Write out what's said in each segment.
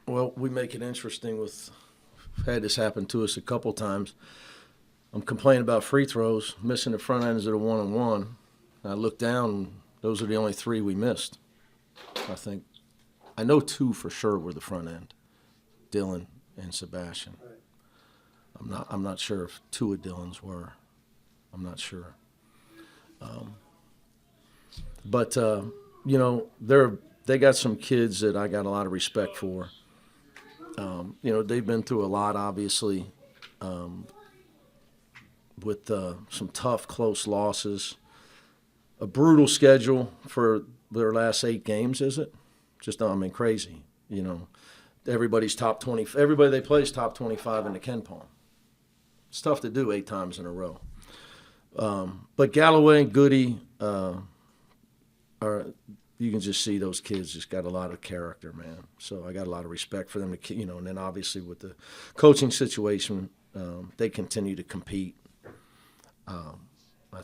Well, we make it interesting with had this happen to us a couple times. I'm complaining about free throws, missing the front ends of the one-on-one. I look down, and those are the only 3 we missed. I think I know 2 for sure were the front end, Dylan and Sebastian. I'm not sure if 2 of Dylan's were. I'm not sure. But you know, they got some kids that I got a lot of respect for. You know, they've been through a lot, obviously, with some tough, close losses. A brutal schedule for their last 8 games, is it? Just, I mean, crazy. You know, everybody's top 20. Everybody they play is top 25 in the Ken Palm. It's tough to do 8 times in a row. But Galloway and Goody are. You can just see those kids just got a lot of character, man. So I got a lot of respect for them. To, you know, and then obviously with the coaching situation, they continue to compete. I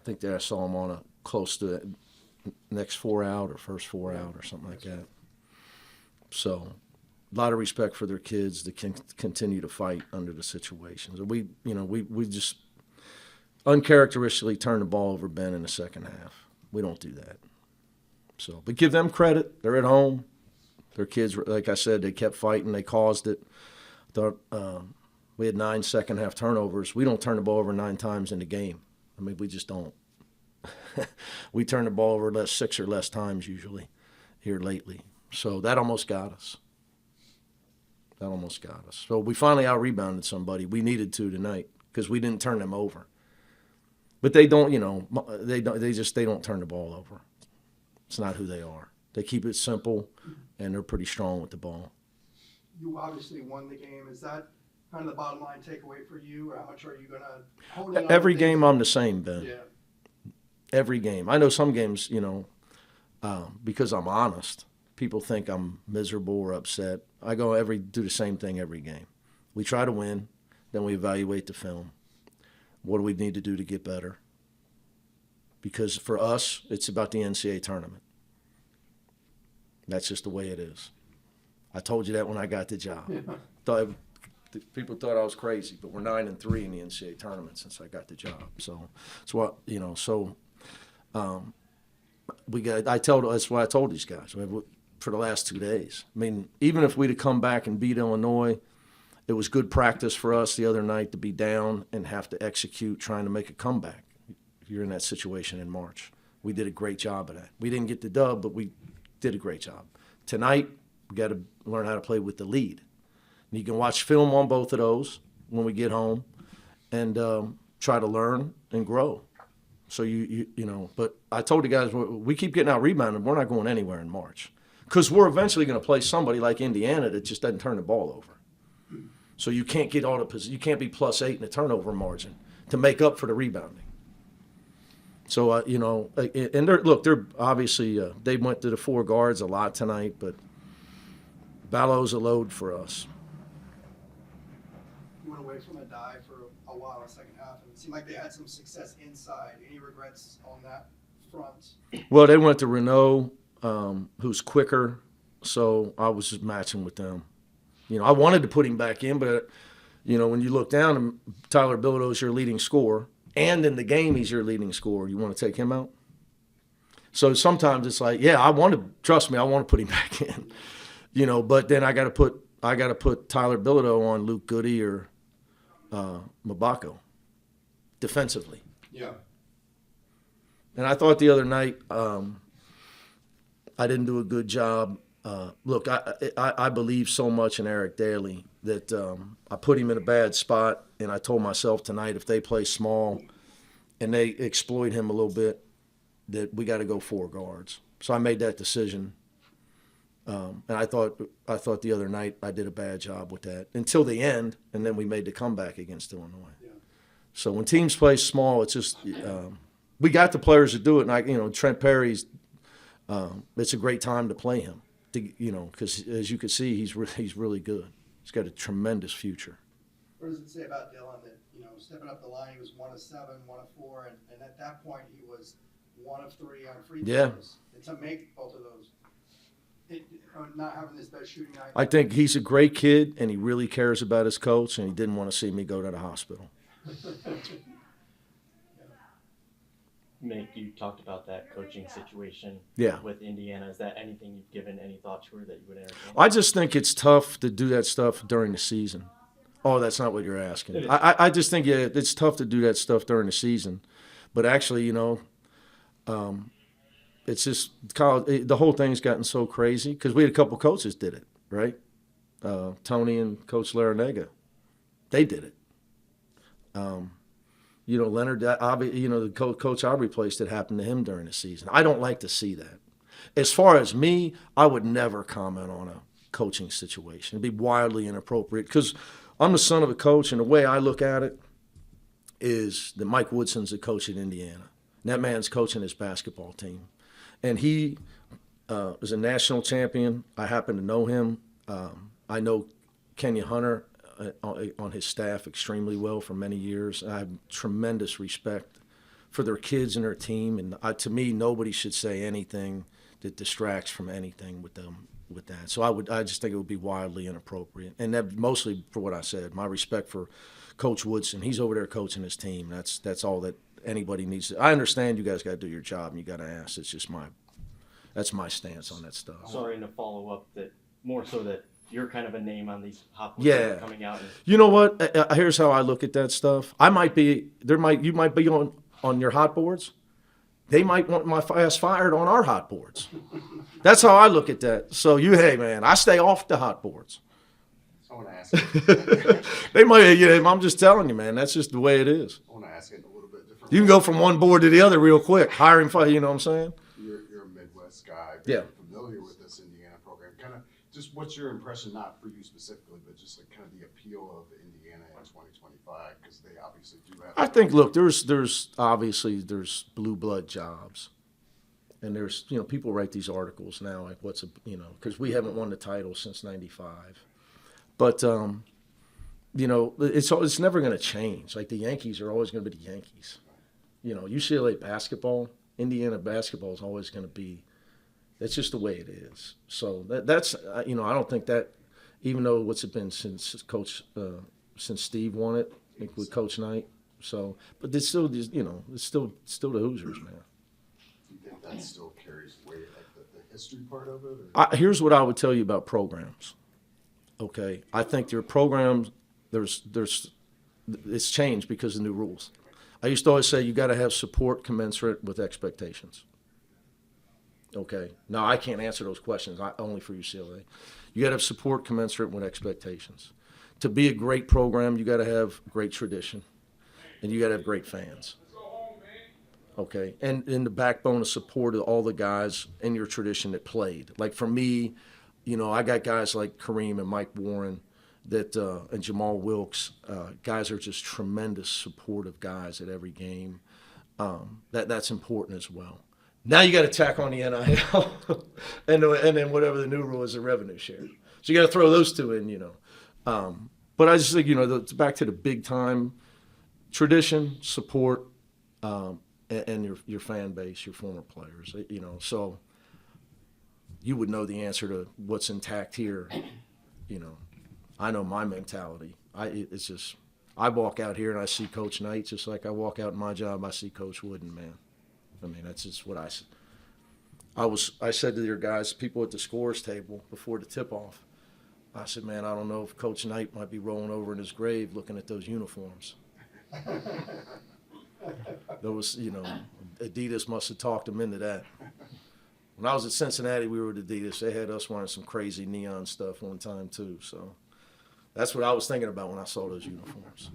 think I saw them on a close to the next 4 out or first 4 out or something like that. So a lot of respect for their kids that can continue to fight under the situations. And we just uncharacteristically turn the ball over Ben in the second half. We don't do that. So, but give them credit. They're at home. Their kids, like I said, they kept fighting. They caused it. We had 9 second-half turnovers. We don't turn the ball over 9 times in the game. I mean, we just don't. We turn the ball over 6 or less times usually here lately. So that almost got us. So we finally out-rebounded somebody. We needed to tonight because we didn't turn them over. But they don't, you know, they don't turn the ball over. It's not who they are. They keep it simple, and they're pretty strong with the ball. You obviously won the game. Is that kind of the bottom line takeaway for you, or how much are you going to hold on? Every game I'm the same, Ben. Yeah. Every game. I know some games, you know, because I'm honest, people think I'm miserable or upset. I do the same thing every game. We try to win, then we evaluate the film. What do we need to do to get better? Because for us, it's about the NCAA tournament. That's just the way it is. I told you that when I got the job. Yeah. People thought I was crazy, but we're 9-3 in the NCAA tournament since I got the job. So it's what you know. So that's what I told these guys for the last 2 days. I mean, even if we'd have come back and beat Illinois, it was good practice for us the other night to be down and have to execute trying to make a comeback. You're in that situation in March. We did a great job of that. We didn't get the dub, but we did a great job. Tonight, we got to learn how to play with the lead. And you can watch film on both of those when we get home and try to learn and grow. So, you know, but I told the guys, we keep getting out rebounded. We're not going anywhere in March because we're eventually going to play somebody like Indiana that just doesn't turn the ball over. So you can't get you can't be +8 in the turnover margin to make up for the rebounding. So, you know, and they're obviously, they went to the 4 guards a lot tonight, but Ballow's a load for us. You went away from a dive for a while in the second half, and it seemed like they had some success inside. Any regrets on that front? Well, they went to Renault, who's quicker, so I was just matching with them. You know, I wanted to put him back in, but, you know, when you look down, Tyler Bilodeau's your leading scorer. And in the game, he's your leading scorer. You want to take him out? So sometimes it's like, yeah, I want to put him back in, you know. But then I got to put Tyler Bilodeau on Luke Goody or Mabako defensively. Yeah. And I thought the other night I didn't do a good job. Look, I believe so much in Eric Daly that I put him in a bad spot, and I told myself tonight if they play small and they exploit him a little bit, that we got to go 4 guards. So I made that decision, and I thought the other night I did a bad job with that until the end, and then we made the comeback against Illinois. Yeah. So when teams play small, it's just we got the players to do it, and Trent Perry's. It's a great time to play him, because as you can see, he's really good. He's got a tremendous future. What does it say about Dylan that, stepping up the line, he was 1 of 7, 1 of 4, and at that point he was 1 of 3 on free throws. Yeah. And to make both of those not having this best shooting night? I think he's a great kid, and he really cares about his coach, and he didn't want to see me go to the hospital. Nate, you talked about that coaching situation Yeah. with Indiana. Is that anything you've given any thought to or that you would entertain? I just think it's tough to do that stuff during the season. Oh, that's not what you're asking. It is. I just think, yeah, it's tough to do that stuff during the season. But actually, it's just college, the whole thing's gotten so crazy because we had a couple coaches did it, right? Tony and Coach Larinaga, they did it. Leonard, the coach I replaced, it happened to him during the season. I don't like to see that. As far as me, I would never comment on a coaching situation. It'd be wildly inappropriate because I'm the son of a coach, and the way I look at it is that Mike Woodson's the coach at Indiana. And that man's coaching his basketball team. And he is a national champion. I happen to know him. I know Kenya Hunter on his staff extremely well for many years. I have tremendous respect for their kids and their team. And to me, nobody should say anything that distracts from anything with them with that. So I just think it would be wildly inappropriate. And that mostly for what I said, my respect for Coach Woodson. He's over there coaching his team. That's all that anybody needs to. I understand you guys got to do your job and you got to ask. It's just that's my stance on that stuff. Sorry, and to follow up, that more so that you're kind of a name on these hot boards Yeah. that are coming out. You know what? Here's how I look at that stuff. You might be on your hot boards. They might want my ass fired on our hot boards. That's how I look at that. So hey man, I stay off the hot boards. I want to ask it. They might, I'm just telling you, man. That's just the way it is. I want to ask it a little bit different. You can go from one board to the other real quick. Hiring fire, you know what I'm saying? You're a Midwest guy. Yeah. Familiar with this Indiana program. Kind of just what's your impression, not for you specifically, but just like kind of the appeal of Indiana in 2025, because they obviously do have. I think, look, there's obviously blue blood jobs. And there's, people write these articles now, like because we haven't won the title since '95. But, it's never going to change. Like the Yankees are always going to be the Yankees. UCLA basketball, Indiana basketball is always going to be, that's just the way it is. So that's, I don't think that, even though what's it been since Steve won it, I think with Coach Knight. So, but it's still, it's still the Hoosiers, man. Do you think that still carries weight, like the history part of it? Or? Here's what I would tell you about programs. Okay, I think your programs, it's changed because of new rules. I used to always say you got to have support commensurate with expectations. Okay, now I can't answer those questions. Only for UCLA. You got to have support commensurate with expectations. To be a great program, you got to have great tradition, and you got to have great fans. Okay, and in the backbone of support of all the guys in your tradition that played. Like for me, I got guys like Kareem and Mike Warren and Jamal Wilkes. Guys are just tremendous supportive guys at every game. That's important as well. Now you got to tack on the NIL and then whatever the new rule is, the revenue share. So you got to throw those two in, But I just think, it's back to the big time tradition, support, and your fan base, your former players, so you would know the answer to what's intact here. I know my mentality. It's just, I walk out here and I see Coach Knight just like I walk out in my job, I see Coach Wooden, man. I mean, that's just what I said to your guys, people at the scores table before the tip-off, I said, man, I don't know if Coach Knight might be rolling over in his grave looking at those uniforms. Those, Adidas must have talked him into that. When I was at Cincinnati, we were at Adidas. They had us wearing some crazy neon stuff one time, too. So that's what I was thinking about when I saw those uniforms.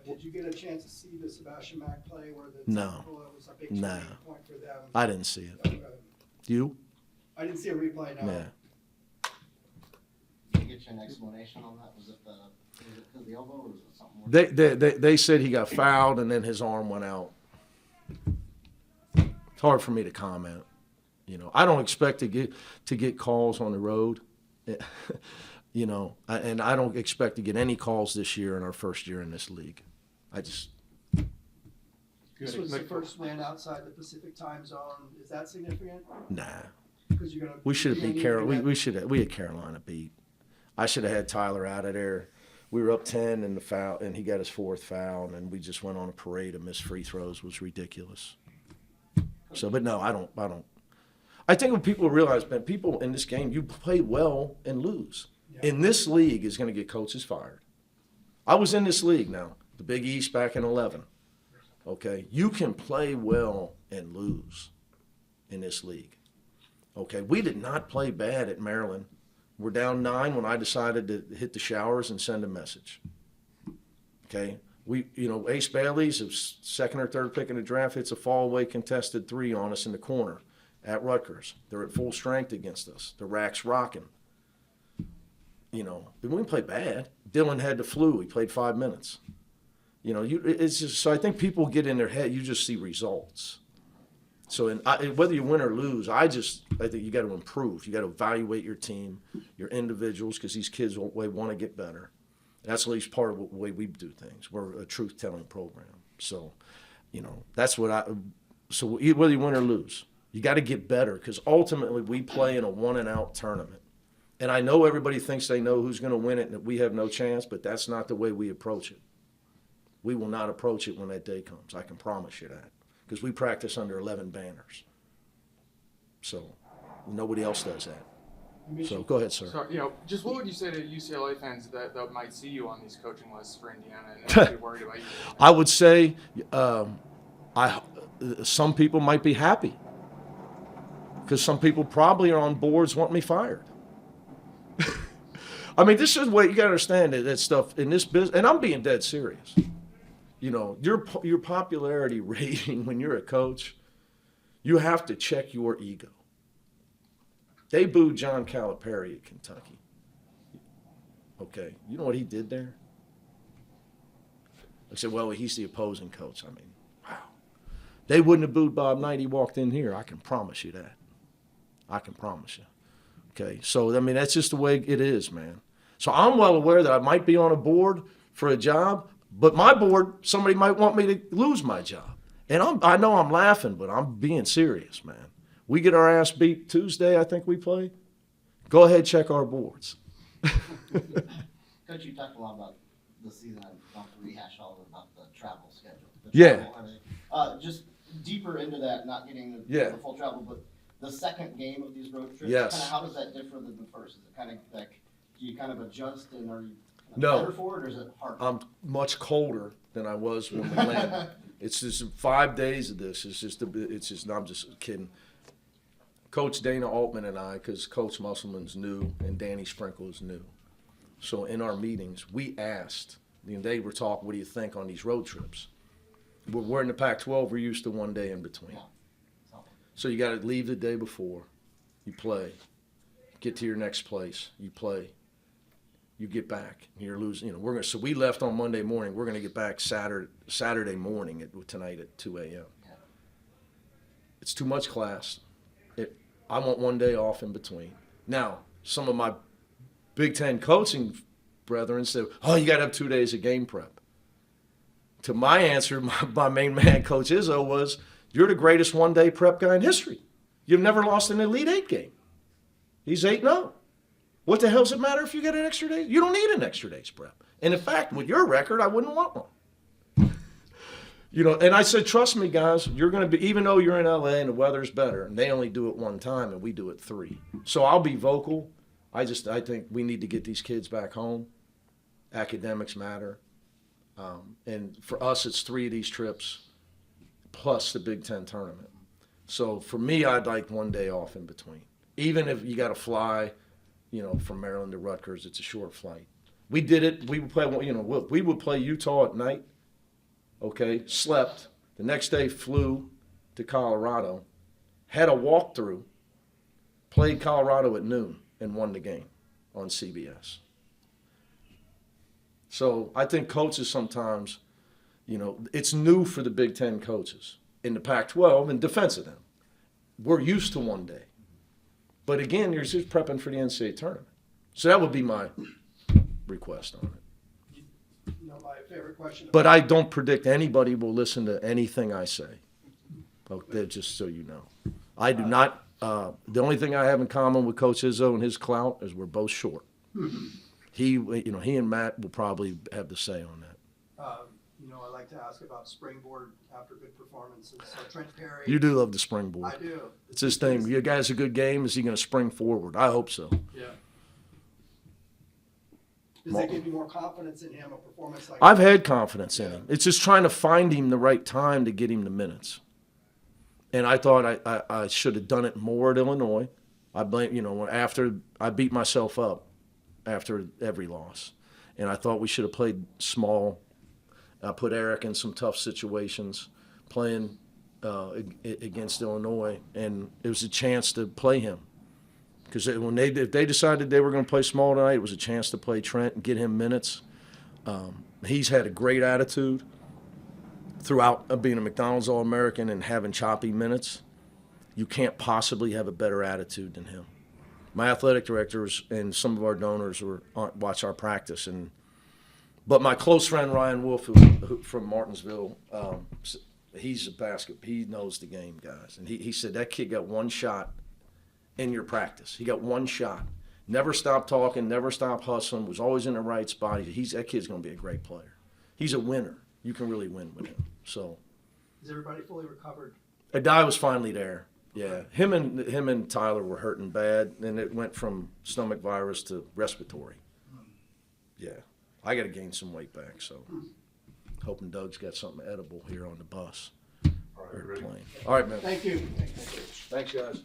Did you get a chance to see the Sebastian Mack play where the No. technical, it was a big No. turning point for them? I didn't see it. You? I didn't see a replay, no. Yeah. Can you get you an explanation on that? Was it to the elbow or was it something more? They said he got fouled and then his arm went out. It's hard for me to comment. I don't expect to get calls on the road. And I don't expect to get any calls this year in our first year in this league. This was the first win outside the Pacific time zone. Is that significant? Nah. Because you're gonna. We should have you're beat gonna need Carolina. We had Carolina beat. I should have had Tyler out of there. We were up 10 in the foul, and he got his 4th foul, and we just went on a parade of missed free throws. It was ridiculous. So, but no, I don't. I think when people realize, man, people in this game, you play well and lose. Yeah. In this league is going to get coaches fired. I was in this league now, the Big East back in 11. Okay, you can play well and lose in this league. Okay, we did not play bad at Maryland. We're down 9 when I decided to hit the showers and send a message. Okay, Ace Bailey's a 2nd or 3rd pick in the draft hits a fall-away contested 3 on us in the corner at Rutgers. They're at full strength against us. The rack's rocking. We didn't play bad. Dylan had the flu. He played 5 minutes. It's just so I think people get in their head. You just see results. So whether you win or lose, I think you got to improve. You got to evaluate your team, your individuals, because these kids want to get better. That's at least part of the way we do things. We're a truth-telling program. So, that's what so whether you win or lose, you got to get better because ultimately we play in a one-and-out tournament. And I know everybody thinks they know who's going to win it and that we have no chance, but that's not the way we approach it. We will not approach it when that day comes. I can promise you that because we practice under 11 banners. So nobody else does that. So go ahead, sir. So, just what would you say to UCLA fans that might see you on these coaching lists for Indiana and be worried about you? I would say some people might be happy because some people probably are on boards wanting me fired. I mean, this is what you got to understand that stuff in this business, and I'm being dead serious. Your popularity rating when you're a coach, you have to check your ego. They booed John Calipari at Kentucky. Okay, you know what he did there? I said, well, he's the opposing coach. I mean, wow. They wouldn't have booed Bob Knight. He walked in here. I can promise you that. I can promise you. Okay, so, I mean, that's just the way it is, man. So I'm well aware that I might be on a board for a job, but my board, somebody might want me to lose my job. And I know I'm laughing, but I'm being serious, man. We get our ass beat Tuesday, I think we play. Go ahead, check our boards. Coach, you talked a lot about the season. I don't have to rehash all about the travel schedule. Yeah. Just deeper into that, not getting Yeah. the full travel, but the second game of these road trips, Yes. kind of how does that differ than the first? Is it kind of like, do you kind of adjust and are you kind of No. better for it, or is it harder? I'm much colder than I was when we landed. It's just 5 days of this. I'm just kidding. Coach Dana Altman and I, because Coach Musselman's new and Danny Sprinkle is new. So in our meetings, we asked, they were talking, what do you think on these road trips? We're in the Pac-12, we're used to 1 day in between. Yeah. So you got to leave the day before, you play, get to your next place, you play, you get back, you're losing. So we left on Monday morning. We're going to get back Saturday morning tonight at 2 a.m. Yeah. It's too much class. I want 1 day off in between. Now, some of my Big Ten coaching brethren said, "Oh, you got to have 2 days of game prep." To my answer, my main man, Coach Izzo, was, "You're the greatest 1 day prep guy in history. You've never lost an Elite Eight game." He's 8-0. What the hell does it matter if you get an extra day? You don't need an extra day's prep. And in fact, with your record, I wouldn't want one. And I said, trust me, guys, you're going to be, even though you're in LA and the weather's better, and they only do it 1 time and we do it 3. So I'll be vocal. I think we need to get these kids back home. Academics matter. And for us, it's 3 of these trips plus the Big Ten tournament. So for me, I'd like 1 day off in between. Even if you got to fly, from Maryland to Rutgers, it's a short flight. We did it. We would play, we would play Utah at night. Okay, slept. The next day flew to Colorado, had a walkthrough, played Colorado at noon, and won the game on CBS. So I think coaches sometimes, it's new for the Big Ten coaches in the Pac-12 in defense of them. We're used to 1 day. But again, you're just prepping for the NCAA tournament. So that would be my request on it. My favorite question. But I don't predict anybody will listen to anything I say. Okay, just so you know. I do not The only thing I have in common with Coach Izzo and his clout is we're both short. He and Matt will probably have the say on that. I like to ask about springboard after good performances. So Trent Perry. You do love the springboard. I do. It's his thing. You guys a good game. Is he going to spring forward? I hope so. Yeah. Does that give you more confidence in him, a performance like I've had confidence in him. It's just trying to find him the right time to get him the minutes. And I thought I should have done it more at Illinois. I blame, after I beat myself up after every loss. And I thought we should have played small. I put Eric in some tough situations playing against Illinois, and it was a chance to play him. Because if they decided they were going to play small tonight, it was a chance to play Trent and get him minutes. He's had a great attitude throughout being a McDonald's All-American and having choppy minutes. You can't possibly have a better attitude than him. My athletic directors and some of our donors watch our practice, but my close friend Ryan Wolf, who from Martinsville, he's a he knows the game, guys, and he said that kid got one shot in your practice. He got one shot. Never stopped talking, never stopped hustling, was always in the right spot. That kid's going to be a great player. He's a winner. You can really win with him. So, is everybody fully recovered? Adai was finally there. Yeah, him and Tyler were hurting bad, and it went from stomach virus to respiratory. Yeah, I got to gain some weight back. So, hoping Doug's got something edible here on the bus or the plane. All right, man. Thank you. Thanks, guys.